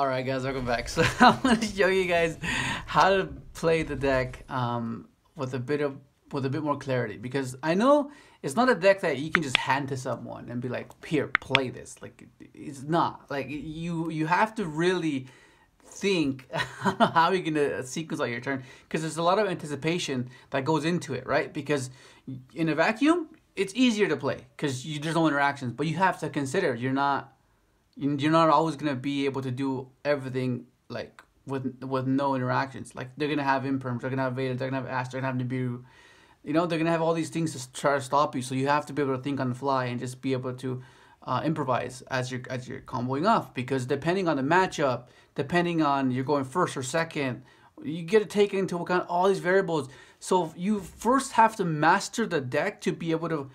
Alright guys, welcome back. So I'm going to show you guys how to play the deck with a bit more clarity, because I know it's not a deck that you can just hand to someone and be like, here, play this. Like, it's not. Like, you have to really think how you're going to sequence out your turn, because there's a lot of anticipation that goes into it, right? Because in a vacuum, it's easier to play because there's no interactions, but you have to consider you're not always gonna be able to do everything like with no interactions. Like, they're gonna have imperms, they're gonna have Vader, they're gonna have Ash, they're gonna have Nibiru. You know, they're gonna have all these things to try to stop you. So you have to be able to think on the fly and just be able to improvise as you're comboing off. Because depending on the matchup, depending on you're going first or second, you get to take into account all these variables. So you first have to master the deck to be able to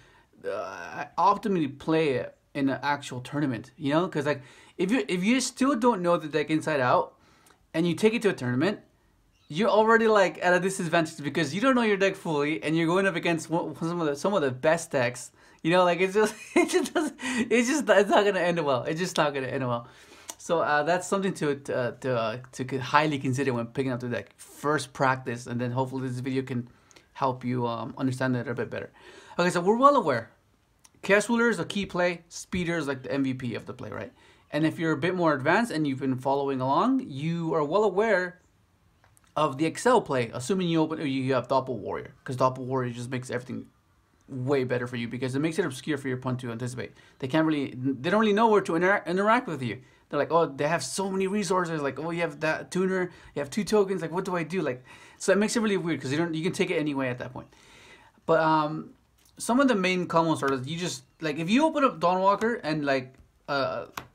optimally play it in an actual tournament, you know. Because like, if you still don't know the deck inside out and you take it to a tournament, you're already like at a disadvantage because you don't know your deck fully and you're going up against some of the best decks, you know. Like, it's not gonna end well. It's just not gonna end well. So that's something to highly consider when picking up the deck. First practice, and then hopefully this video can help you understand it a bit better. Okay, so we're well aware Chaos Ruler is a key play, Speeder is like the MVP of the play, right? And if you're a bit more advanced and you've been following along, you are well aware of the Excel play, assuming you have Doppelwarrior, because Doppelwarrior just makes everything way better for you, because it makes it obscure for your opponent to anticipate. They don't really know where to interact with you. They're like, oh, they have so many resources. Like, oh, you have that tuner, you have 2 tokens. Like, what do I do? Like, so it makes it really weird because you can take it anyway at that point. But some of the main common starters, you just like, if you open up Dawnwalker and like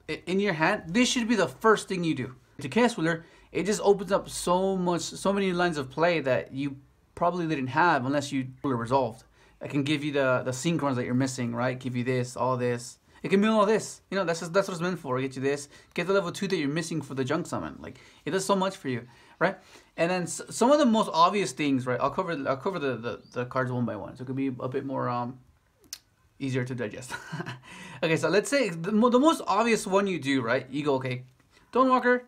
in your hand, this should be the first thing you do. To Chaos Ruler, it just opens up so many lines of play that you probably didn't have unless you resolved. It can give you the Synchrons that you're missing, right? Give you this, all this. It can mill all this. You know, that's what it's meant for. Get you this. Get the level 2 that you're missing for the junk summon. Like, it does so much for you, right? And then some of the most obvious things, right? I'll cover the cards one by one, so it could be a bit more easier to digest. Okay, so let's say the most obvious one you do, right? You go, okay, Dawnwalker,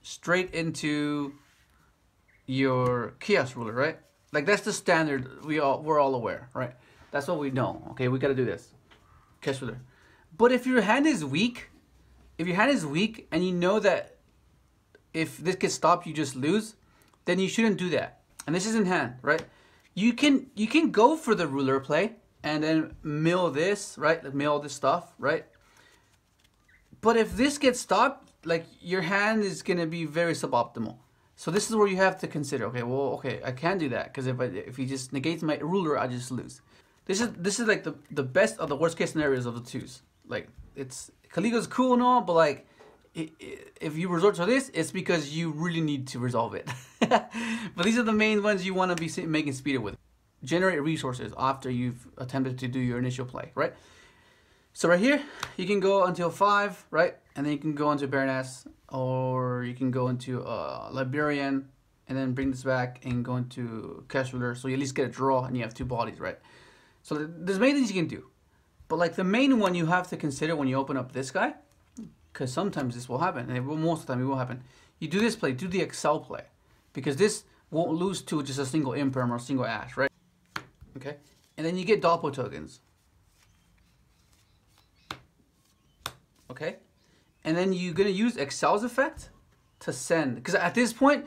straight into your Chaos Ruler, right? Like, that's the standard. We're all aware, right? That's what we know. Okay, we gotta do this. Chaos Ruler. But if your hand is weak, and you know that if this gets stopped, you just lose, then you shouldn't do that. And this is in hand, right? You can go for the ruler play and then mill this, right? Like, mill this stuff, right? But if this gets stopped, like, your hand is gonna be very suboptimal. So this is where you have to consider. Okay, well, okay, I can't do that because if he just negates my ruler, I just lose. This is like the best of the worst case scenarios of the twos. Like, it's Caligo's cool and all, but like, if you resort to this, it's because you really need to resolve it. But these are the main ones you want to be making speeder with. Generate resources after you've attempted to do your initial play, right? So right here, you can go until 5, right? And then you can go into Baroness, or you can go into Liberian, and then bring this back and go into Chaos Ruler, so you at least get a draw and you have 2 bodies, right? So there's many things you can do. But like, the main one you have to consider when you open up this guy, because sometimes this will happen, and most of the time it will happen. You do this play, do the Excel play, because this won't lose to just a single imperm or a single Ash, right? Okay, and then you get Doppel tokens. Okay, and then you're gonna use Excel's effect to send, because at this point,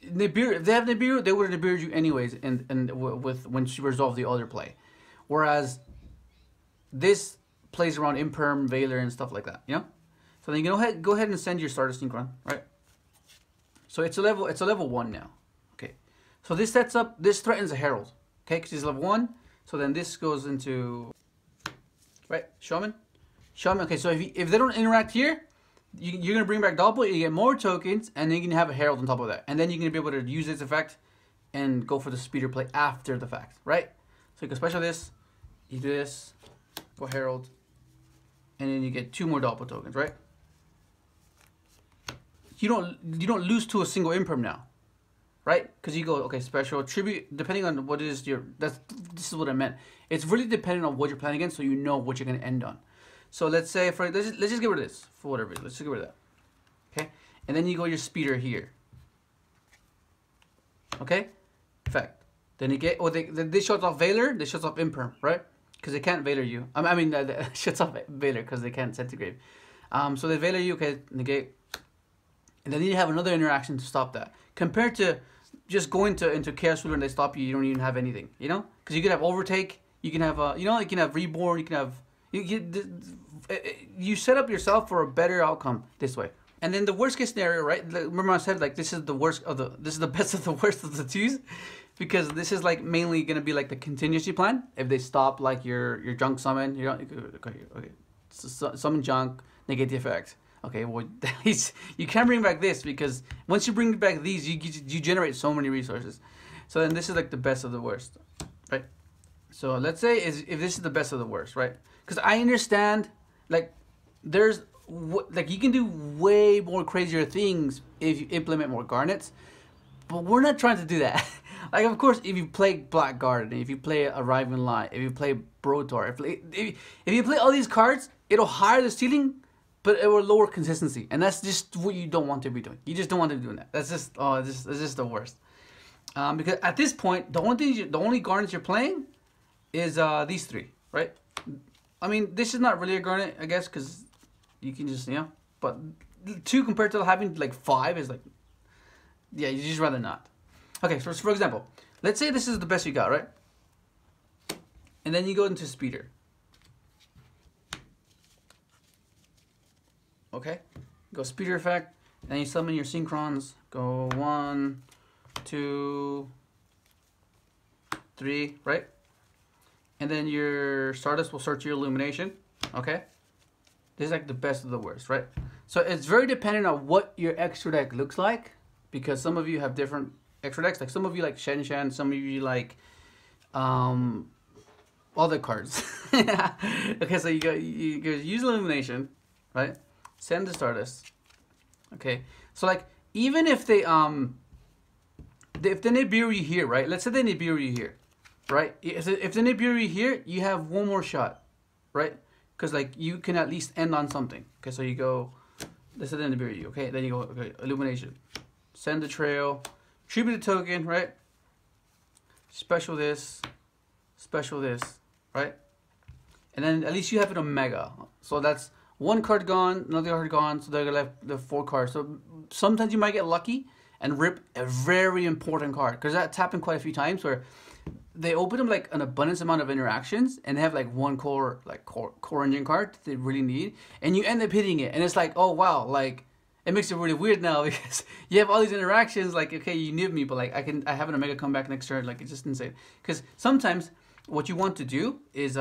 Nibiru, if they have Nibiru, they would have Nibiru'd you anyways, and when she resolved the other play, whereas this plays around imperm, Valor, and stuff like that, you know. So then you go ahead and send your Stardust Synchron, right? So it's a level 1 now. Okay, so this threatens a Herald, okay, because it's level 1. So then this goes into, right, Shaman. Okay, so if they don't interact here, you're gonna bring back Doppel, you get more tokens, and then you can have a Herald on top of that, and then you're gonna be able to use this effect and go for the speeder play after the fact, right? So you can special this, you do this, go Herald, and then you get 2 more Doppel tokens, right? You don't lose to a single imperm now, right? Because you go, okay, special tribute, depending on what is this is what I meant. It's really dependent on what you're playing against, so you know what you're gonna end on. So let's say let's just get rid of this for whatever reason. Let's just get rid of that. Okay, and then you go your speeder here. Okay, effect. Then you get this shuts off Valor. This shuts off Imperm, right? Because they can't Valor you. I mean, shuts off Valor because they can't centigrade. So they Valor you. Okay, negate. And then you have another interaction to stop that. Compared to just going into Chaos Ruler and they stop you, you don't even have anything, you know? Because you can have overtake, you can have you can have reborn, you can have you set up yourself for a better outcome this way. And then the worst case scenario, right? Remember I said like this is the best of the worst of the twos, because this is like mainly gonna be like the contingency plan. If they stop like your junk summon, you don't okay. So, summon junk, negate the effect. Okay, well, at least you can bring back this, because once you bring back these, you generate so many resources. So then this is like the best of the worst, right? So let's say if this is the best of the worst, right? Because I understand, like, there's like you can do way more crazier things if you implement more garnets, but we're not trying to do that. Like, of course, if you play Blackguard, if you play Arriving Light, if you play Brotor, if you play all these cards, it'll higher the ceiling, but it will lower consistency, and that's just what you don't want to be doing. You just don't want to be doing that. That's just it's just the worst. Because at this point, the only garnets you're playing is these three, right? I mean, this is not really a garnet, I guess, because you can just but 2 compared to having like 5 is like, yeah, you just rather not. Okay, so for example, let's say this is the best you got, right? And then you go into speeder. Okay, go speeder effect, then you summon your Synchrons. Go 1, 2, 3, right? And then your Stardust will search your illumination. Okay, this is like the best of the worst, right? So it's very dependent on what your extra deck looks like, because some of you have different extra decks. Like some of you like Shen Shen, some of you like other cards. Okay, so you go use illumination, right? Send the Stardust. Okay, so like even if they Nibiru you here, right? Let's say they Nibiru you here, right? If they Nibiru you here, you have one more shot, right? Because like you can at least end on something. Okay, so you go, let's say they Nibiru you. Okay, then you go, okay, illumination, send the trail, tribute the token, right? Special this, right? And then at least you have an Omega. So that's one card gone, another card gone, so they're left the 4 cards. So sometimes you might get lucky and rip a very important card, because that's happened quite a few times where they open them like an abundance amount of interactions and they have like one core engine card that they really need, and you end up hitting it, and it's like, oh wow, like it makes it really weird now because you have all these interactions. Like, okay, you nib me, but like I have an Omega come back next turn. Like, it's just insane. Because sometimes what you want to do is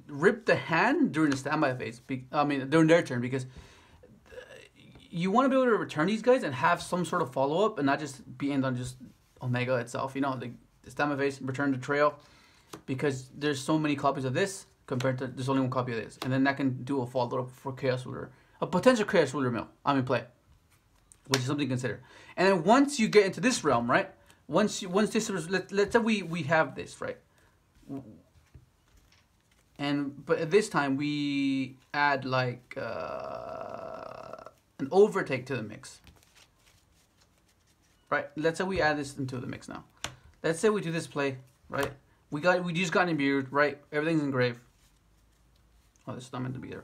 rip the hand during the standby phase. During their turn, because you want to be able to return these guys and have some sort of follow up, and not just be end on just Omega itself. You know, the standby phase, return the trail, because there's so many copies of this compared to there's only one copy of this, and then that can do a follow up for Chaos Ruler, a potential Chaos Ruler mill. I'm in play, which is something to consider. And then once you get into this realm, right? Once this is, let's say we have this, right? But at this time we add like an overtake to the mix, right? Let's say we add this into the mix now. Let's say we do this play, right? We just got imbued, right? Everything's in grave. Oh, this is not meant to be there.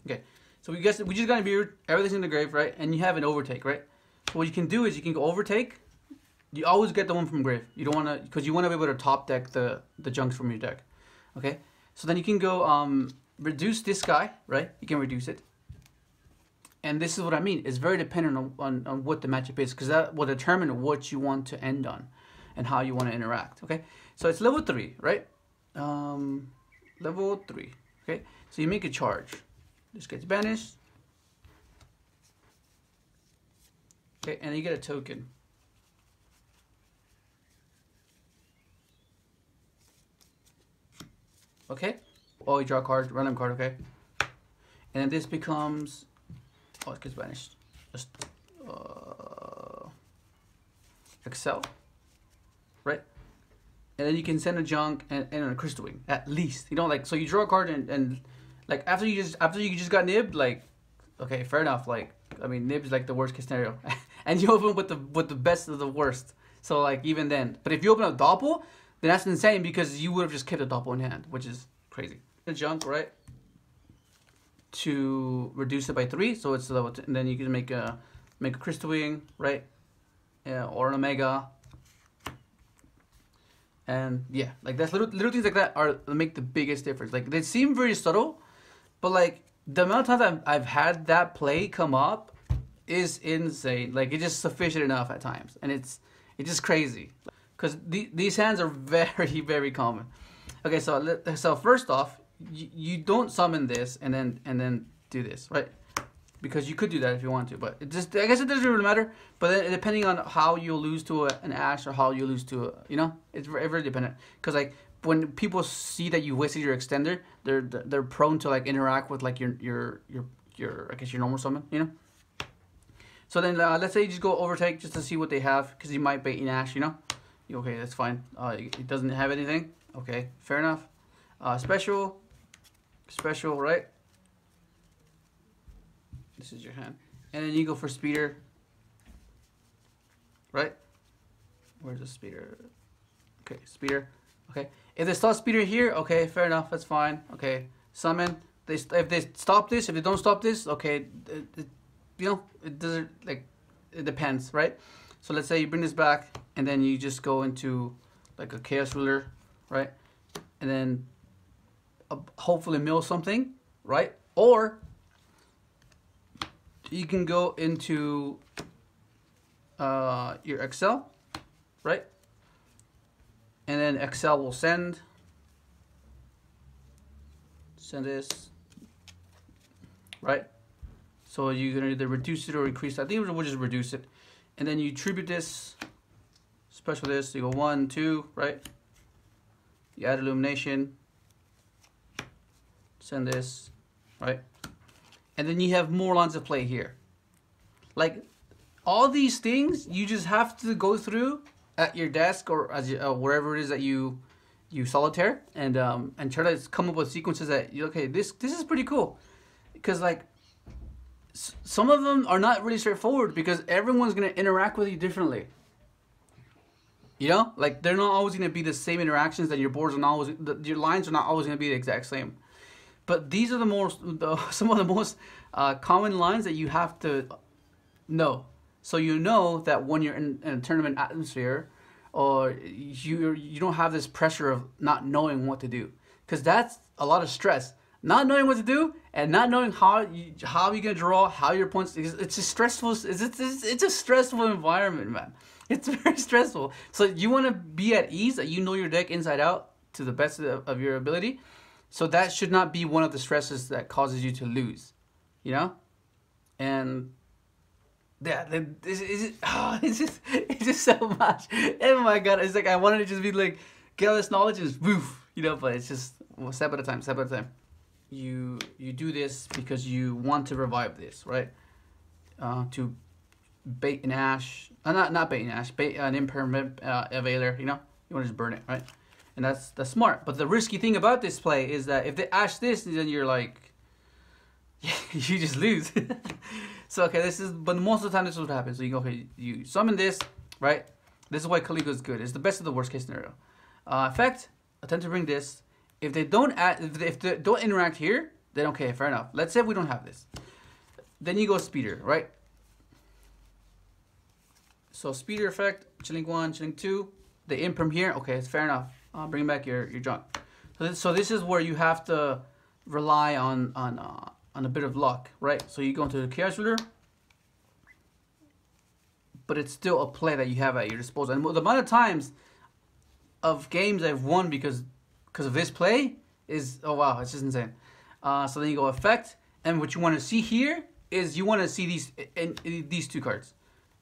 Okay, so we just got imbued, everything's in the grave, right? And you have an overtake, right? So what you can do is you can go overtake. You always get the one from grave. You don't want to, because you want to be able to top deck the junks from your deck. Okay, so then you can go reduce this guy, right? You can reduce it. And this is what I mean. It's very dependent on what the matchup is, because that will determine what you want to end on and how you want to interact. Okay, so it's level 3, right? Level 3. Okay, so you make a charge. This gets banished. Okay, and you get a token. Okay. Oh, you draw a card, random card. Okay. And then this becomes. Oh, it gets banished. Just Excel, right? and then you can send a junk and a crystal wing at least. You know, like, so you draw a card and like after you just got nibbed, like, okay, fair enough. Like, I mean, nib's like the worst case scenario, and you open with the best of the worst. So like even then, but if you open a Doppel, then that's insane because you would have just kept a Doppel in hand, which is crazy. The junk, right? To reduce it by 3, so it's level 2, and then you can make a crystal wing, right? Or an omega. And yeah, like that's little things like that are make the biggest difference. Like they seem very subtle, but like the amount of times I've had that play come up is insane. Like it's just sufficient enough at times, and it's just crazy because these hands are very, very common. Okay, so first off, you don't summon this and then do this, right? Because you could do that if you want to, but I guess it doesn't really matter. But then, depending on how you lose to an Ash or how you lose to you know, it's very dependent. Because like when people see that you wasted your extender, they're prone to like interact with like your I guess your normal summon, you know. So then let's say you just go overtake just to see what they have, because you might bait an Ash, you know. Okay, that's fine. It doesn't have anything. Okay, fair enough. Special, right? This is your hand. And then you go for speeder. Right? Where's the speeder? Okay, speeder. Okay. If they stop speeder here, okay, fair enough, that's fine. Okay. Summon. If they stop this, if they don't stop this, okay, you know, it doesn't, like, it depends, right? So let's say you bring this back and then you just go into like a chaos ruler, right? And then hopefully mill something, right? Or you can go into your Excel, right? And then Excel will send this, right? So you're gonna either reduce it or increase it. I think we'll just reduce it. And then you tribute this, special this, you go 1, 2, right? You add illumination, send this, right? And then you have more lines of play here. Like all these things, you just have to go through at your desk or as wherever it is that you solitaire, and try to come up with sequences that okay, this is pretty cool, because like some of them are not really straightforward because everyone's gonna interact with you differently. You know, like they're not always gonna be the same interactions, that your boards are not always, your lines are not always gonna be the exact same. But these are some of the most common lines that you have to know. So you know that when you're in a tournament atmosphere, or you don't have this pressure of not knowing what to do, because that's a lot of stress. Not knowing what to do and not knowing how you're gonna draw, how your points. It's a stressful. It's a stressful environment, man. It's very stressful. So you want to be at ease, that you know your deck inside out to the best of your ability. So that should not be one of the stresses that causes you to lose, you know? And yeah, it's just so much. Oh my God, it's like I wanted to just be like, get all this knowledge and just woof, you know, but it's just step at a time, step at a time. You do this because you want to revive this, right? To bait an Ash, not bait an Ash, bait an impermanent Availer, you know? You want to just burn it, right? And that's smart. But the risky thing about this play is that if they Ash this, then you're like, you just lose. So okay, but most of the time this is what happens. So you go, okay, you summon this, right? This is why Caligo is good. It's the best of the worst case scenario. Effect, attempt to bring this. If they don't if they don't interact here, then okay, fair enough. Let's say we don't have this. Then you go speeder, right? So speeder effect, chilling 1, chilling 2. The imperm here, okay, it's fair enough. Bring back your junk. So this is where you have to rely on a bit of luck, right? So you go into the chaos ruler, but it's still a play that you have at your disposal. And the amount of times of games I've won because of this play is, oh wow, it's just insane. So then you go effect, and what you want to see here is you want to see these two cards.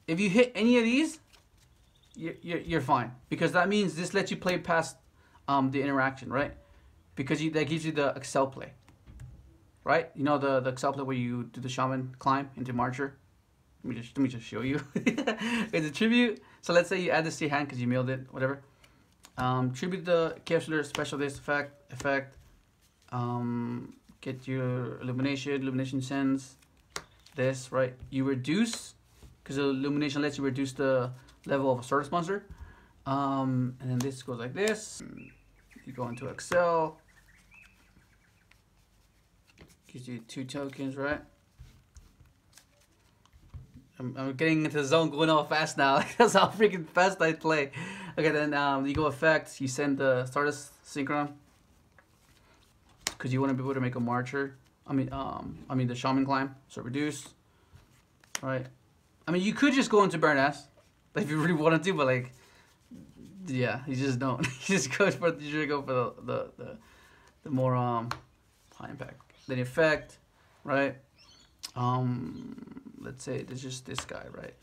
If you hit any of these, you're fine, because that means this lets you play past the interaction, right? Because that gives you the Excel play, right? You know the Excel play where you do the shaman climb into Marcher. Let me just show you. It's a tribute. So let's say you add this to your hand because you milled it, whatever. Tribute the capsular special this effect. Get your illumination sends this, right? You reduce, because the illumination lets you reduce the level of a Stardust monster. And then this goes like this. You go into Excel. Gives you 2 tokens, right? I'm getting into the zone, going all fast now. That's how freaking fast I play. Okay, then you go effects. You send the Stardust Synchron, because you want to be able to make a marcher. I mean the shaman climb. So reduce, right? I mean, you could just go into Baroness, like, if you really wanted to, but like, yeah, you just don't. You just go for the more high impact. Then effect, right? Let's say it's just this guy, right?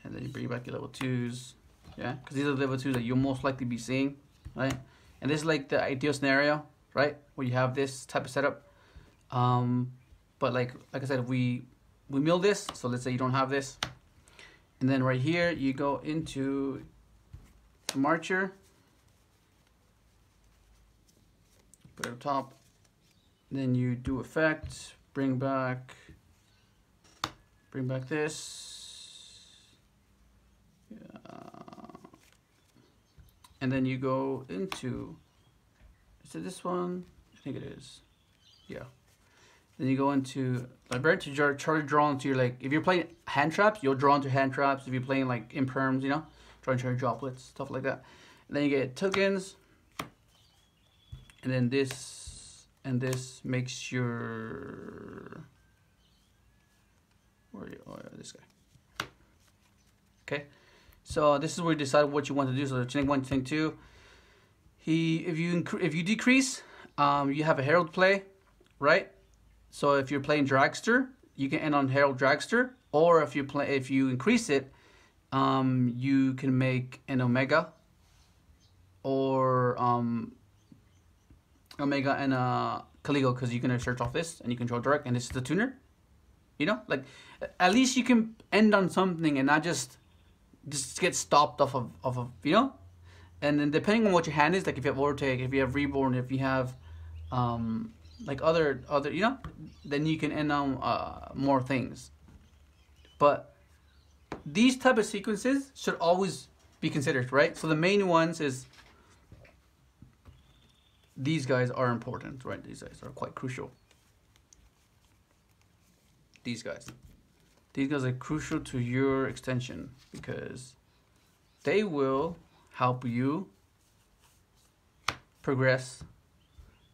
And then you bring back your level 2s, yeah, because these are the level 2s that you'll most likely be seeing, right? And this is like the ideal scenario, right, where you have this type of setup. But like I said, we mill this, so let's say you don't have this, and then right here you go into the marcher, put it up top, then you do effect, bring back this, and then you go into, is it this one? I think it is, yeah. Then you go into library to try to draw into your, like, if you're playing hand traps, you'll draw into hand traps. If you're playing like imperms, you know, try into your droplets, stuff like that. And then you get tokens, and then this and this makes your, where are you? Oh yeah, this guy. Okay, so this is where you decide what you want to do. So chain 1, chain 2. If you decrease, you have a herald play, right? So if you're playing dragster, you can end on herald dragster, or if you increase it, you can make an omega, or omega and a Caligo, because you can search off this and you control direct, and this is the tuner. You know, like, at least you can end on something and not just get stopped off of, you know. And then depending on what your hand is, like if you have overtake, if you have reborn, if you have like other, you know, then you can end on more things. But these type of sequences should always be considered, right? So the main ones is, these guys are important, right? These guys are quite crucial. These guys are crucial to your extension, because they will help you progress,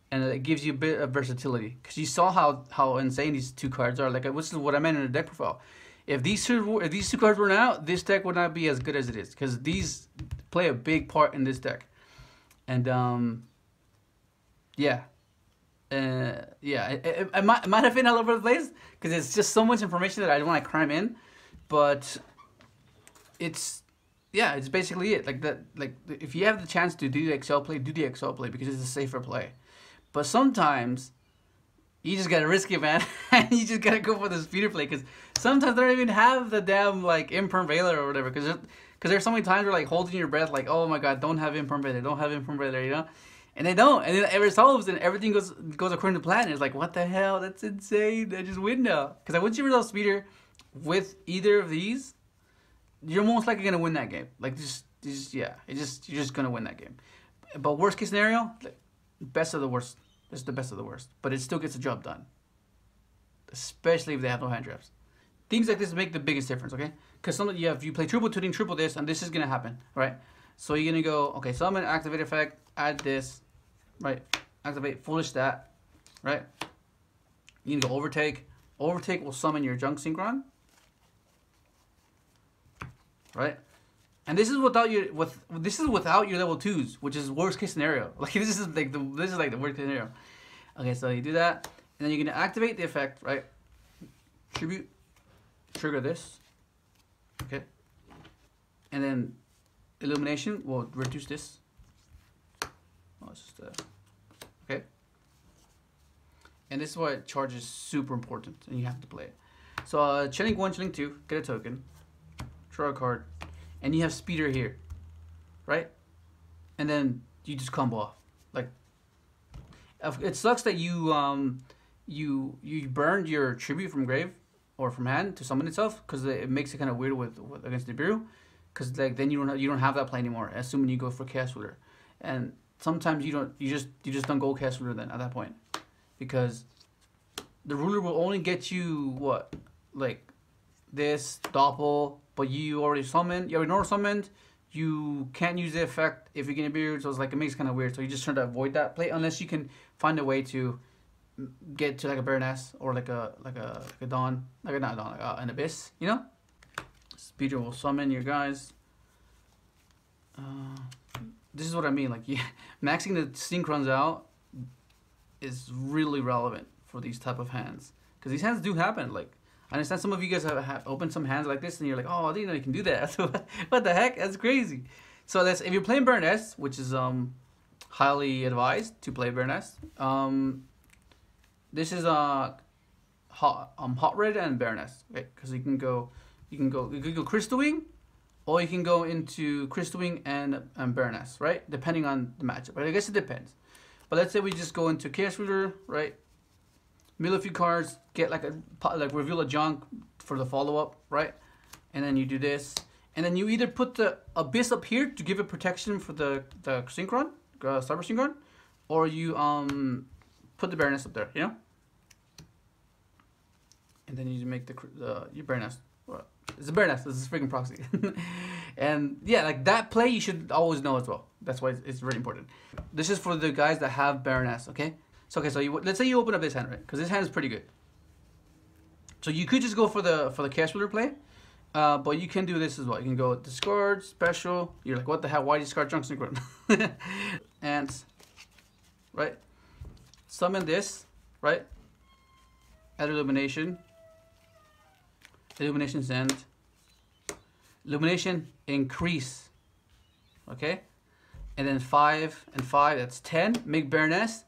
and it gives you a bit of versatility. Because you saw how insane these 2 cards are. Like, this is what I meant in the deck profile. If these two cards weren't out, this deck would not be as good as it is, because these play a big part in this deck. And yeah. It might have been all over the place, because it's just so much information that I don't want to cram in, but it's basically it. Like that, like, if you have the chance to do the Excel play, do the Excel play, because it's a safer play. But sometimes you just gotta risk it, man. And you just gotta go for the speeder play, because sometimes they don't even have the damn, like, imperm Veiler or whatever, because there's so many times where, like, holding your breath, like, oh my god, don't have imperm Veiler, you know. And they don't, and then it resolves, and everything goes according to plan. It's like, what the hell? That's insane. I just win now. Because once you resolve speeder with either of these, you're most likely gonna win that game. Like, you're just gonna win that game. But worst case scenario, like, best of the worst. It's the best of the worst, but it still gets the job done. Especially if they have no hand traps. Things like this make the biggest difference, okay? Because you play triple tuning, triple this, and this is gonna happen, right? So you're gonna go, okay, so I'm gonna activate effect, add this, right? Activate foolish stat, right? You can go overtake. Overtake will summon your junk synchron, right? And this is without your level 2s, which is worst case scenario. Like, this is like the worst case scenario. Okay, so you do that, and then you're gonna activate the effect, right? Tribute, trigger this, okay, and then illumination will reduce this. Oh, it's just okay. And this is why charge is super important, and you have to play it. So chilling 1, chilling 2, get a token, draw a card, and you have speeder here. right? And then you just combo off. Like, it sucks that you burned your tribute from grave or from hand to summon itself, because it makes it kind of weird with against Nibiru, because like then you don't have that play anymore, assuming you go for Chaos Ruler, and sometimes you just don't go Chaos Ruler then at that point, because the ruler will only get you what, like this Doppel, but you already summoned, you already normal summoned. You can't use the effect if you get Nibiru, so it's like it makes it kind of weird. So you just try to avoid that play unless you can find a way to get to like a Baroness or like a Dawn, like a not Dawn, like an Abyss, you know. Speeder will summon your guys. This is what I mean. Like, maxing the Synchrons out is really relevant for these type of hands, because these hands do happen. Like, I understand some of you guys have opened some hands like this and you're like, oh, I didn't know you can do that. What the heck? That's crazy. So that's, if you're playing Baroness, which is highly advised to play Baroness. This is hot red and Baroness, okay? Because you can go Crystal Wing, or you can go into Crystal Wing and Baroness, right? Depending on the matchup. But I guess it depends. But let's say we just go into Chaos Ruler, right? Mill a few cards, get like reveal a junk for the follow-up, right? And then you do this, and then you either put the Abyss up here to give it protection for the Synchron, Stardust Synchron, or you put the Baroness up there, you know. And then you make your Baroness. Well, it's a Baroness. This is freaking proxy. And yeah, like that play you should always know as well. That's why it's very important. This is for the guys that have Baroness, okay? So okay, so let's say you open up this hand, right? Because this hand is pretty good. So you could just go for the Chaos Ruler play, but you can do this as well. You can go discard special. You're like, what the hell? Why discard junk Synchron? And right, summon this, right? Add illumination. Illumination send. Illumination increase. Okay, and then 5 and 5. That's 10. Make Baroness.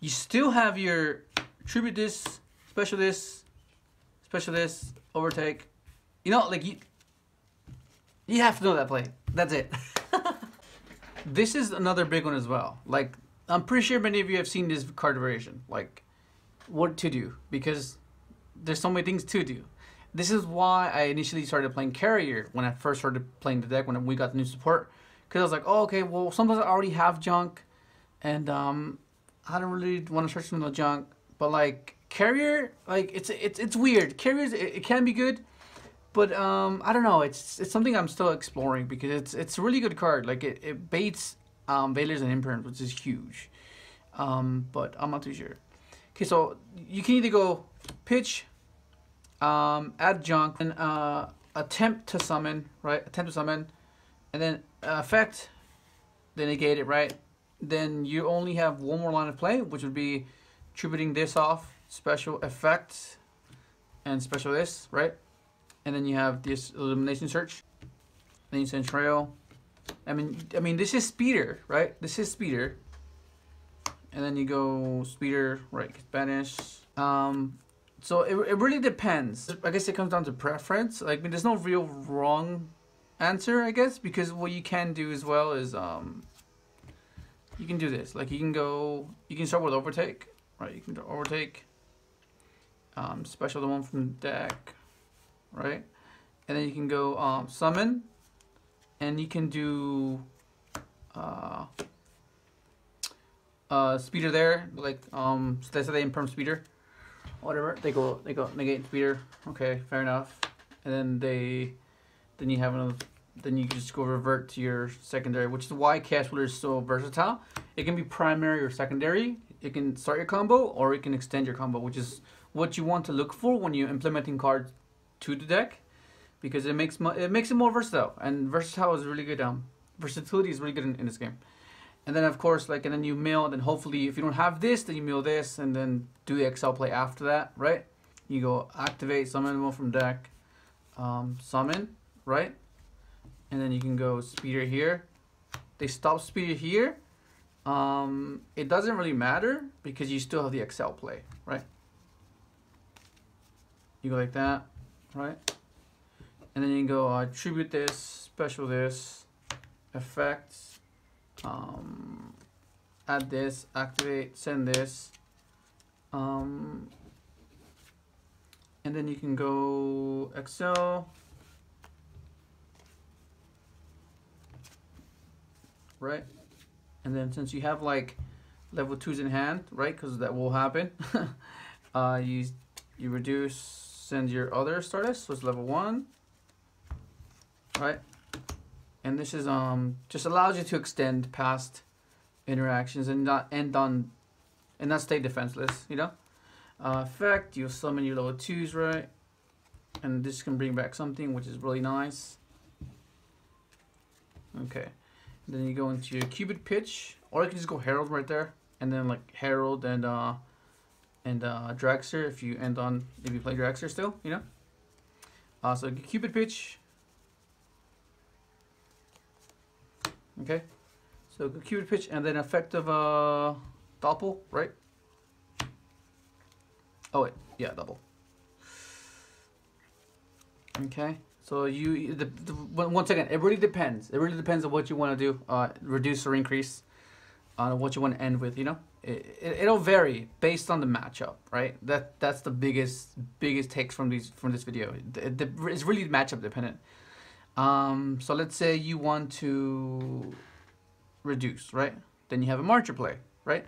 You still have your tribute this, special this, overtake. You know, like you have to know that play. That's it. This is another big one as well. Like, I'm pretty sure many of you have seen this card variation. Like, what to do, because there's so many things to do. This is why I initially started playing Carrier when I first started playing the deck, when we got the new support. Because I was like, oh, okay, well, sometimes I already have junk, and I don't really want to search from the junk, but like Carrier, like it's weird. Carriers, it can be good, but I don't know. It's something I'm still exploring, because it's a really good card. Like it baits Veilers and Impermanence, which is huge. But I'm not too sure. Okay, so you can either go pitch, add junk, and attempt to summon, right? Attempt to summon, and then effect, then negate it, right? Then you only have one more line of play, which would be tributing this off, special effect, and special this, right? And then you have this elimination search. Then you send trail. I mean, this is speeder, right? This is speeder. And then you go speeder, right? Banish. So it really depends. I guess it comes down to preference. Like, I mean, there's no real wrong answer, I guess, because what you can do as well is you can do this. Like, you can start with overtake, right? You can do overtake, special the one from the deck, right? And then you can go summon, and you can do speeder there, like so they say they imperm speeder, whatever. They go negate speeder. Okay, fair enough. And then you have another. Then you just go revert to your secondary, which is why Chaos Ruler is so versatile. It can be primary or secondary. It can start your combo, or it can extend your combo, which is what you want to look for when you're implementing cards to the deck, because it makes it more versatile. And versatile is really good. Versatility is really good in this game. And then of course, like, and then you mill. Then hopefully, if you don't have this, then you mill this, and then do the XL play after that, right? You go activate, summon one from deck, summon, right? And then you can go speeder here. They stop speeder here. It doesn't really matter, because you still have the XL play, right? You go like that, right? And then you can go tribute this, special this, effects, add this, activate, send this, and then you can go Excel, right? And then since you have like level 2s in hand, right? Because that will happen. You reduce, send your other Stardust, so it's level 1, right? And this is just allows you to extend past interactions and not end on and not stay defenseless, you know. Effect, you summon your level 2s, right? And this can bring back something which is really nice. Okay, then you go into your Cupid pitch, or you can just go Herald right there, and then like Herald and Dragster if you end on, if you play Dragster still, you know. So Cupid pitch. Okay, so Cupid pitch, and then effective Doppel, right? Oh wait, yeah, Doppel. Okay, so once again, it really depends. It really depends on what you want to do, reduce or increase, what you want to end with. You know, it'll vary based on the matchup, right? That's the biggest takes from this video. It's really matchup dependent. So let's say you want to reduce, right? Then you have a marcher play, right?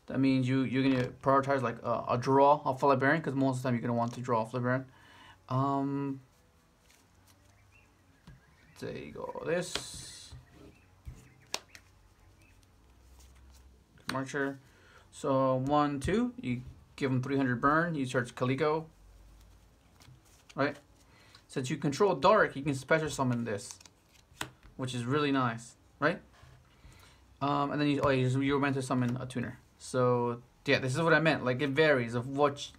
That means you're gonna prioritize like a draw off a Librarian, because most of the time you're gonna want to draw off Librarian. There you go. This marcher. So 1, 2. You give him 300 burn. You search Caligo, right? Since you control dark, you can special summon this, which is really nice, right? And then you're meant to summon a tuner. So yeah, this is what I meant. Like it varies of what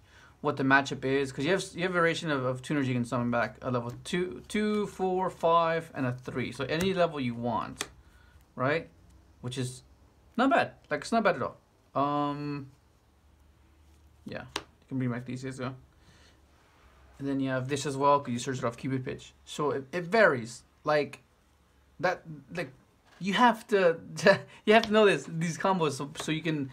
the matchup is, because you have variation of tuners you can summon back. A level 2, 4, 5, and a 3. So any level you want, right? Which is not bad. Like it's not bad at all. Yeah, you can bring back these as well. And then you have this as well, because you search it off Cupid pitch. So it varies. Like that. Like you have to know these combos so you can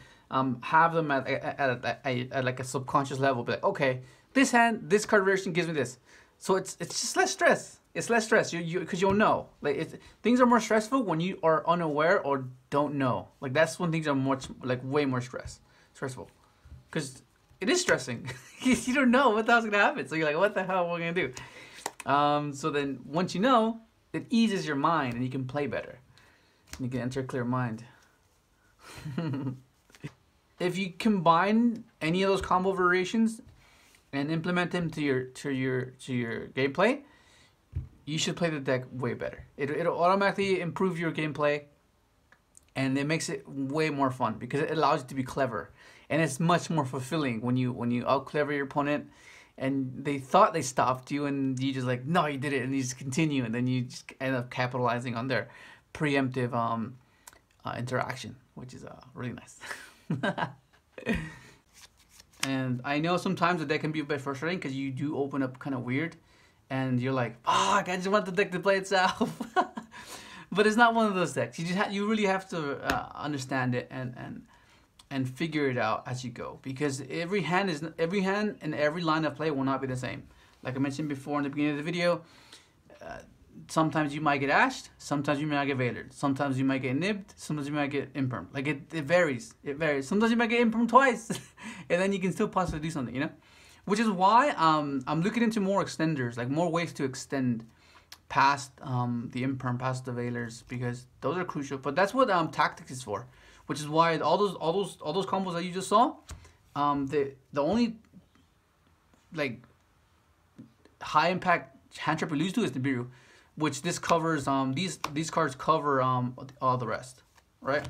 have them at like a subconscious level. Be like, okay, this card variation gives me this. So it's just less stress. It's less stress. Because you'll know. Like things are more stressful when you are unaware or don't know. Like that's when things are way more stressful. Because it is stressing. You don't know what the hell's gonna happen. So you're like, what the hell am I gonna do? So then once you know, it eases your mind and you can play better. You can enter a clear mind. If you combine any of those combo variations and implement them to your gameplay, you should play the deck way better. It'll automatically improve your gameplay, and it makes it way more fun because it allows you to be clever. And it's much more fulfilling when you out clever your opponent, and they thought they stopped you, and you just like, no, you did it, and you just continue, and then you just end up capitalizing on their preemptive interaction, which is really nice. And I know sometimes the deck can be a bit frustrating because you do open up kind of weird, and you're like, fuck, I just want the deck to play itself. But it's not one of those decks. You really have to understand it and figure it out as you go, because every hand and every line of play will not be the same. Like I mentioned before in the beginning of the video, sometimes you might get ashed, sometimes you might get veilered, sometimes you might get nibbed, sometimes you might get imperm. Like it varies. It varies. Sometimes you might get imperm twice, and then you can still possibly do something, you know? Which is why I'm looking into more extenders, like more ways to extend past the imperm, past the veilers, because those are crucial. But that's what tactics is for. Which is why all those combos that you just saw, the only like high impact hand trap we lose to is Nibiru, which this covers these cards cover all the rest, right?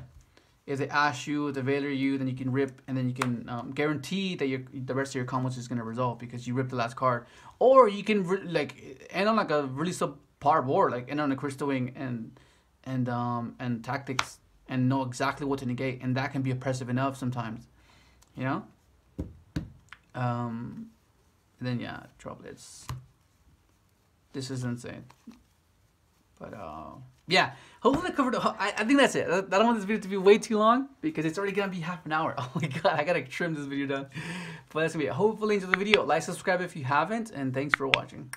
If they ash you, they veiler you, then you can rip, and then you can guarantee that the rest of your combos is gonna resolve because you ripped the last card, or you can like end on like a really subpar board, like end on a Crystal Wing and tactics, and know exactly what to negate, and that can be oppressive enough sometimes, you know. Then yeah, Troublets. This is insane. But Yeah, hopefully I covered. I think that's it. I don't want this video to be way too long because it's already gonna be half an hour. Oh my god, I gotta trim this video down. But that's gonna be it. Hopefully enjoy the video. Like, subscribe if you haven't, and thanks for watching.